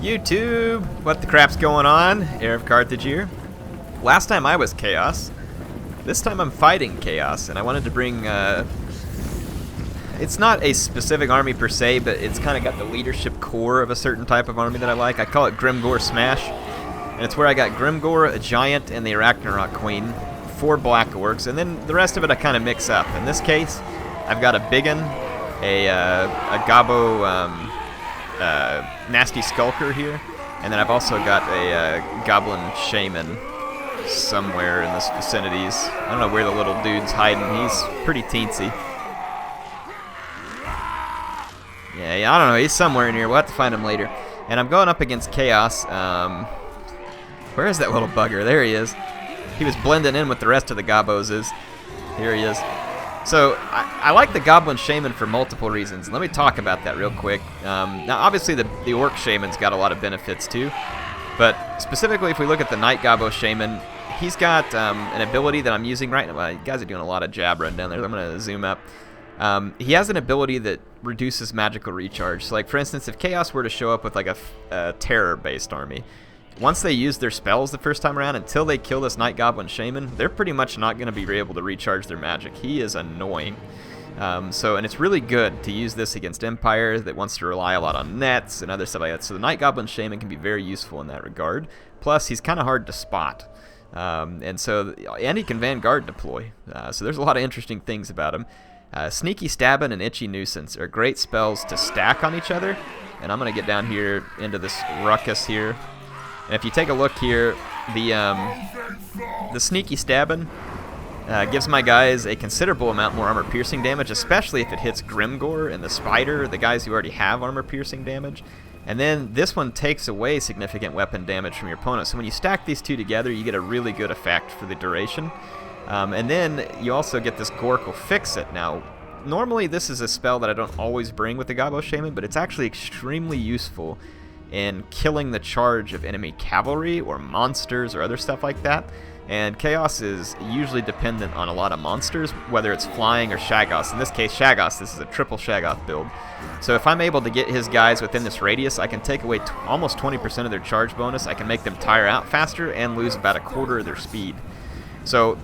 YouTube! What the crap's going on? HeirofCarthage here. Last time I was Chaos. This time I'm fighting Chaos, and I wanted to bring, it's not a specific army per se, but it's kind of got the leadership core of a certain type of army that I like. I call it Grimgor Smash, and it's where I got Grimgor, a giant, and the Ragnarok Queen, 4 black orcs, and then the rest of it I kind of mix up. In this case, I've got a biggin, a Gobbo, nasty skulker here, and then I've also got a goblin shaman somewhere in this vicinities. I don't know where the little dude's hiding. He's pretty teensy. Yeah, I don't know. He's somewhere in here. We'll have to find him later. And I'm going up against Chaos. Where is that little bugger? There he is. He was blending in with the rest of the gobbos. Here he is. So, I like the Goblin Shaman for multiple reasons. Let me talk about that real quick. Now, obviously, the Orc Shaman's got a lot of benefits, too. But, specifically, if we look at the Night Gobbo Shaman, he's got an ability that I'm using right now. Well, you guys are doing a lot of jab run down there. I'm going to zoom up. He has an ability that reduces magical recharge. So, like, for instance, if Chaos were to show up with, like, a terror-based army, once they use their spells the first time around, until they kill this Night Goblin Shaman, they're pretty much not going to be able to recharge their magic. He is annoying. And it's really good to use this against Empire that wants to rely a lot on nets and other stuff like that. So the Night Goblin Shaman can be very useful in that regard. Plus, he's kind of hard to spot. And he can Vanguard deploy. So there's a lot of interesting things about him. Sneaky Stabbin' and Itchy Nuisance are great spells to stack on each other. And I'm going to get down here into this ruckus here. And if you take a look here, the Sneaky Stabbin' gives my guys a considerable amount more armor-piercing damage, especially if it hits Grimgor and the Spider, the guys who already have armor-piercing damage. And then this one takes away significant weapon damage from your opponent. So when you stack these two together, you get a really good effect for the duration. And then you also get this Gork'll Fix It. Now, normally this is a spell that I don't always bring with the Gobbo Shaman, but it's actually extremely useful in killing the charge of enemy cavalry or monsters or other stuff like that. And Chaos is usually dependent on a lot of monsters, whether it's flying or Shaggoths. In this case, Shaggoths. This is a triple Shaggoth build. So if I'm able to get his guys within this radius, I can take away almost 20% of their charge bonus. I can make them tire out faster and lose about 1/4 of their speed. So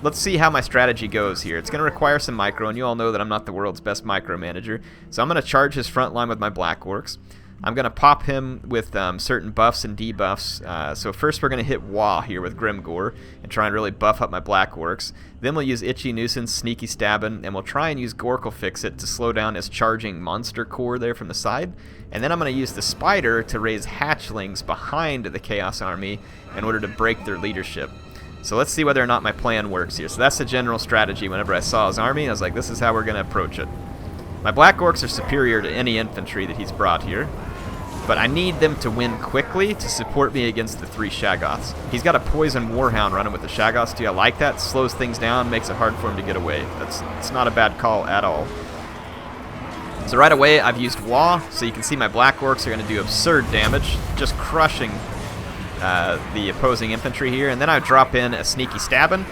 let's see how my strategy goes here. It's going to require some micro, and you all know that I'm not the world's best micromanager. So I'm going to charge his front line with my Black Orcs. I'm going to pop him with certain buffs and debuffs. So first we're going to hit Waaaaaaaaagh here with Grimgor and try and really buff up my Black Orcs. Then we'll use Itchy Nuisance, Sneaky Stabbin', and we'll try and use Gork'll Fix It to slow down his charging monster core there from the side. And then I'm going to use the Spider to raise hatchlings behind the Chaos Army in order to break their leadership. So let's see whether or not my plan works here. So that's the general strategy. Whenever I saw his army, I was like, this is how we're going to approach it. My Black Orcs are superior to any infantry that he's brought here, but I need them to win quickly to support me against the 3 Shaggoths. He's got a Poison Warhound running with the Shaggoths too. I like that. Slows things down, makes it hard for him to get away. It's not a bad call at all. So right away, I've used Waaaaaaaaagh, so you can see my Black Orcs are going to do absurd damage, just crushing the opposing infantry here. And then I drop in a Sneaky Stabbin'.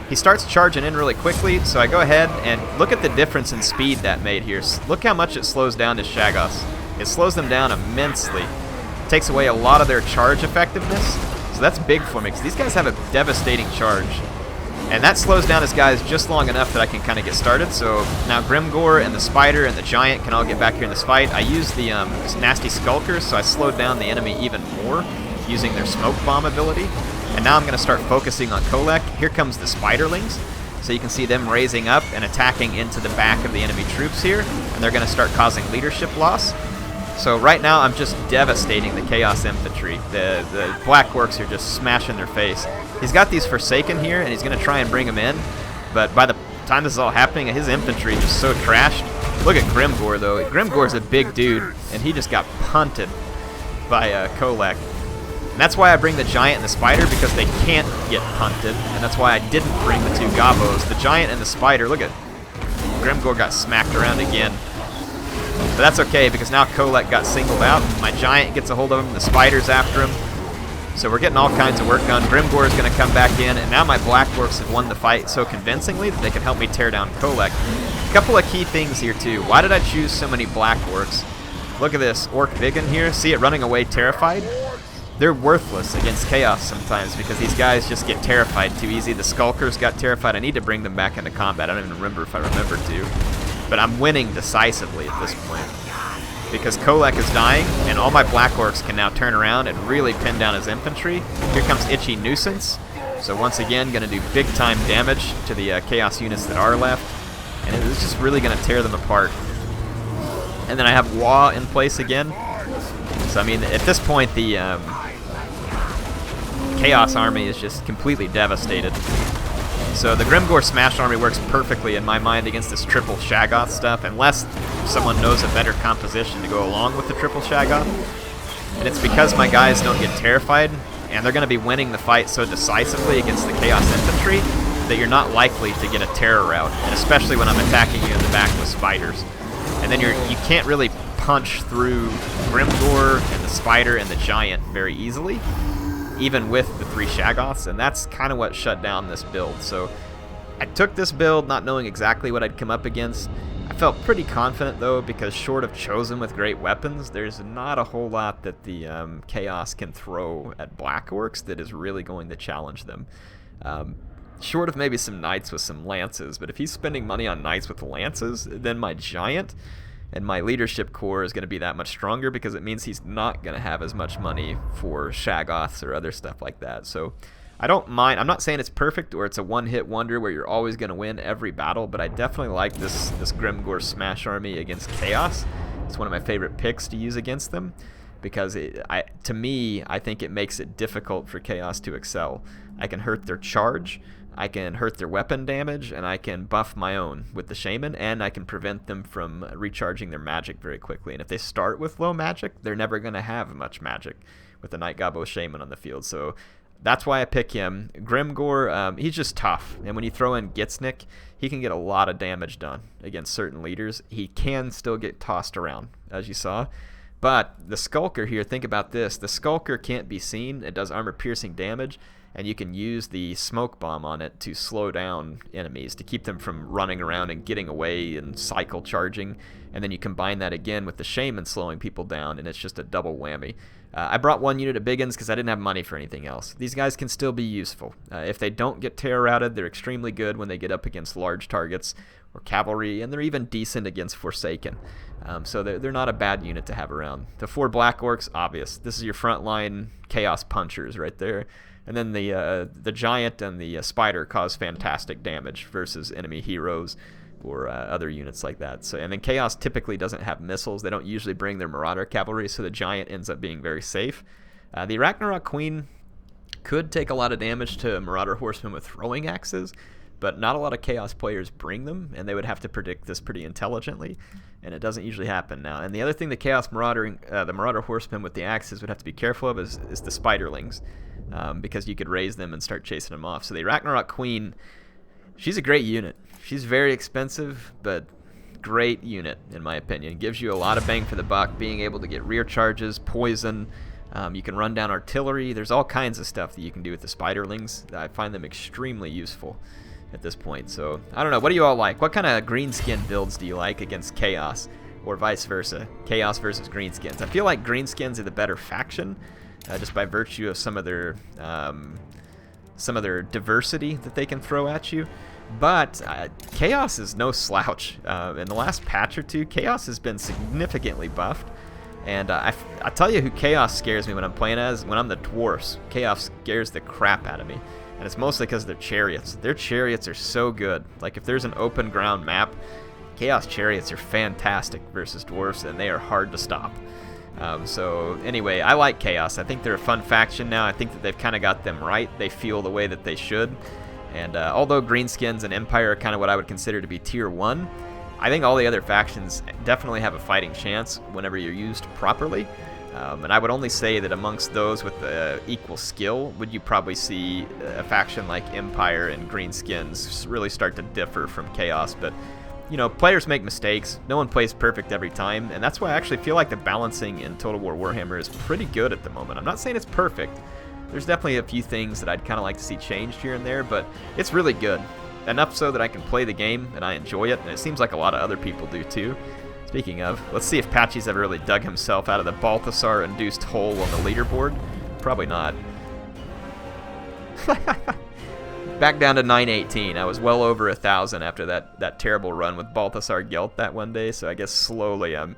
He starts charging in really quickly, so I go ahead and look at the difference in speed that made here. Look how much it slows down his Shaggoths. It slows them down immensely. It takes away a lot of their charge effectiveness, so that's big for me, because these guys have a devastating charge. And that slows down his guys just long enough that I can kind of get started. So now Grimgor and the Spider and the Giant can all get back here in this fight. I use the nasty Skulkers, so I slowed down the enemy even more using their Smoke Bomb ability. And now I'm going to start focusing on Kolek. Here comes the Spiderlings. So you can see them raising up and attacking into the back of the enemy troops here. And they're going to start causing leadership loss. So right now I'm just devastating the Chaos Infantry. The Black Orcs are just smashing their face. He's got these Forsaken here, and he's going to try and bring them in. But by the time this is all happening, his infantry is just so trashed. Look at Grimgor, though. Grimgor's a big dude, and he just got punted by Kolek. And that's why I bring the Giant and the Spider, because they can't get punted. And that's why I didn't bring the 2 Gobbos. The Giant and the Spider, look at Grimgor got smacked around again. But that's okay, because now Kolek got singled out. My Giant gets a hold of him. The Spider's after him. So we're getting all kinds of work done. Grimgor is going to come back in, and now my Black Orcs have won the fight so convincingly that they can help me tear down Kolek. A couple of key things here, too. Why did I choose so many Black Orcs? Look at this Orc Biggin here. See it running away terrified? They're worthless against Chaos sometimes because these guys just get terrified too easy. The Skulkers got terrified. I need to bring them back into combat. I don't even remember if I remember to. But I'm winning decisively at this point. Because Kolek is dying, and all my Black Orcs can now turn around and really pin down his infantry. Here comes Itchy Nuisance. So once again, going to do big time damage to the Chaos units that are left. And it's just really going to tear them apart. And then I have Waaaaaaaaagh in place again. So I mean, at this point, the Chaos army is just completely devastated. So the Grimgor Smash army works perfectly in my mind against this triple Shaggoth stuff, unless someone knows a better composition to go along with the triple Shaggoth. And it's because my guys don't get terrified, and they're going to be winning the fight so decisively against the Chaos infantry that you're not likely to get a terror rout, and especially when I'm attacking you in the back with spiders. And then you can't really punch through Grimgor and the spider and the giant very easily, even with the 3 Shaggoths, and that's kind of what shut down this build. So I took this build not knowing exactly what I'd come up against. I felt pretty confident though, because short of Chosen with great weapons, there's not a whole lot that the Chaos can throw at Black Orcs that is really going to challenge them. Short of maybe some Knights with some Lances, but if he's spending money on Knights with Lances, then my Giant and my Leadership Corps is going to be that much stronger, because it means he's not going to have as much money for Shaggoths or other stuff like that. So I don't mind. I'm not saying it's perfect or it's a one-hit wonder where you're always going to win every battle, but I definitely like this Grimgor Smash army against Chaos. It's one of my favorite picks to use against them, because to me, I think it makes it difficult for Chaos to excel. I can hurt their charge, I can hurt their weapon damage, and I can buff my own with the Shaman, and I can prevent them from recharging their magic very quickly. And if they start with low magic, they're never going to have much magic with the Night Gobbo Shaman on the field. So that's why I pick him. Grimgor, he's just tough, and when you throw in Gitsnik, he can get a lot of damage done against certain leaders. He can still get tossed around, as you saw. But the Skulker here, think about this. The Skulker can't be seen. It does armor-piercing damage, and you can use the smoke bomb on it to slow down enemies, to keep them from running around and getting away and cycle charging. And then you combine that again with the Shaman slowing people down, and it's just a double whammy. I brought one unit of Biggins because I didn't have money for anything else. These guys can still be useful. If they don't get terror routed, they're extremely good when they get up against large targets or cavalry, and they're even decent against Forsaken. So they're not a bad unit to have around. The 4 Black Orcs, obvious. This is your frontline Chaos punchers right there. And then the Giant and the Spider cause fantastic damage versus enemy heroes or other units like that. So, and then Chaos typically doesn't have missiles. They don't usually bring their Marauder cavalry, so the Giant ends up being very safe. The Ragnarok Queen could take a lot of damage to Marauder Horsemen with throwing axes, but not a lot of Chaos players bring them, and they would have to predict this pretty intelligently, and it doesn't usually happen now. And the other thing the Chaos Marauder, the Marauder Horsemen with the axes would have to be careful of is the Spiderlings, because you could raise them and start chasing them off. So the Ragnarok Queen, she's a great unit. She's very expensive, but great unit in my opinion. Gives you a lot of bang for the buck, being able to get rear charges, poison. You can run down artillery. There's all kinds of stuff that you can do with the Spiderlings. I find them extremely useful at this point. So I don't know, what do you all like? What kind of greenskin builds do you like against Chaos, or vice versa? Chaos versus greenskins. I feel like greenskins are the better faction, just by virtue of some of their diversity that they can throw at you. But Chaos is no slouch. In the last patch or two, Chaos has been significantly buffed. And I tell you who Chaos scares me when I'm playing as, when I'm the Dwarfs. Chaos scares the crap out of me. And it's mostly because of their chariots. Their chariots are so good. Like if there's an open ground map, Chaos chariots are fantastic versus Dwarfs, and they are hard to stop. So anyway, I like Chaos. I think they're a fun faction now. I think that they've kind of got them right. They feel the way that they should. And although Greenskins and Empire are kind of what I would consider to be tier 1, I think all the other factions definitely have a fighting chance whenever you're used properly. And I would only say that amongst those with equal skill, would you probably see a faction like Empire and Greenskins really start to differ from Chaos. But, you know, players make mistakes. No one plays perfect every time. And that's why I actually feel like the balancing in Total War Warhammer is pretty good at the moment. I'm not saying it's perfect. There's definitely a few things that I'd kind of like to see changed here and there, but it's really good. Enough so that I can play the game and I enjoy it, and it seems like a lot of other people do too. It's Speaking of, let's see if Patchy's ever really dug himself out of the Balthasar-induced hole on the leaderboard. Probably not. Back down to 918. I was well over 1,000 after that terrible run with Balthasar Gelt that one day, so I guess slowly I'm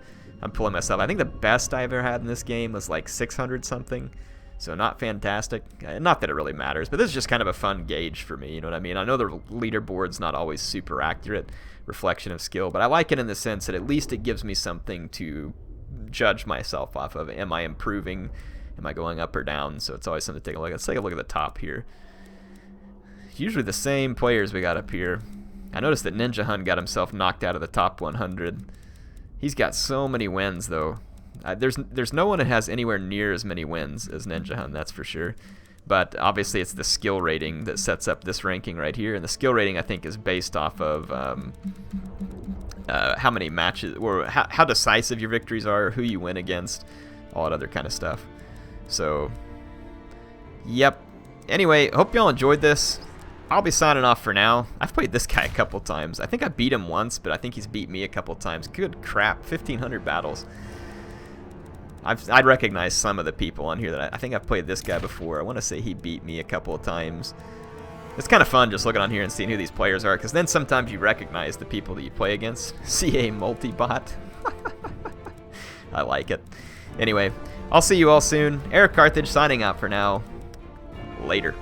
pulling myself. I think the best I've ever had in this game was like 600 something, so not fantastic. Not that it really matters, but this is just kind of a fun gauge for me, you know what I mean? I know the leaderboard's not always super accurate reflection of skill, but I like it in the sense that at least it gives me something to judge myself off of. Am I improving? Am I going up or down? So it's always something to take a look at. Let's take a look at the top here. Usually the same players we got up here. I noticed that Ninja Hun got himself knocked out of the top 100. He's got so many wins, though. There's no one that has anywhere near as many wins as Ninja Hun, that's for sure. But obviously it's the skill rating that sets up this ranking right here, and the skill rating I think is based off of how many matches, or how decisive your victories are, who you win against, all that other kind of stuff. So, yep. Anyway, hope y'all enjoyed this. I'll be signing off for now. I've played this guy a couple times. I think I beat him once, but I think he's beat me a couple times. Good crap, 1,500 battles. I'd recognize some of the people on here that I think I've played this guy before. I want to say he beat me a couple of times. It's kind of fun just looking on here and seeing who these players are, because then sometimes you recognize the people that you play against. CA multi-bot. I like it. Anyway, I'll see you all soon. HeirofCarthage signing out for now. Later.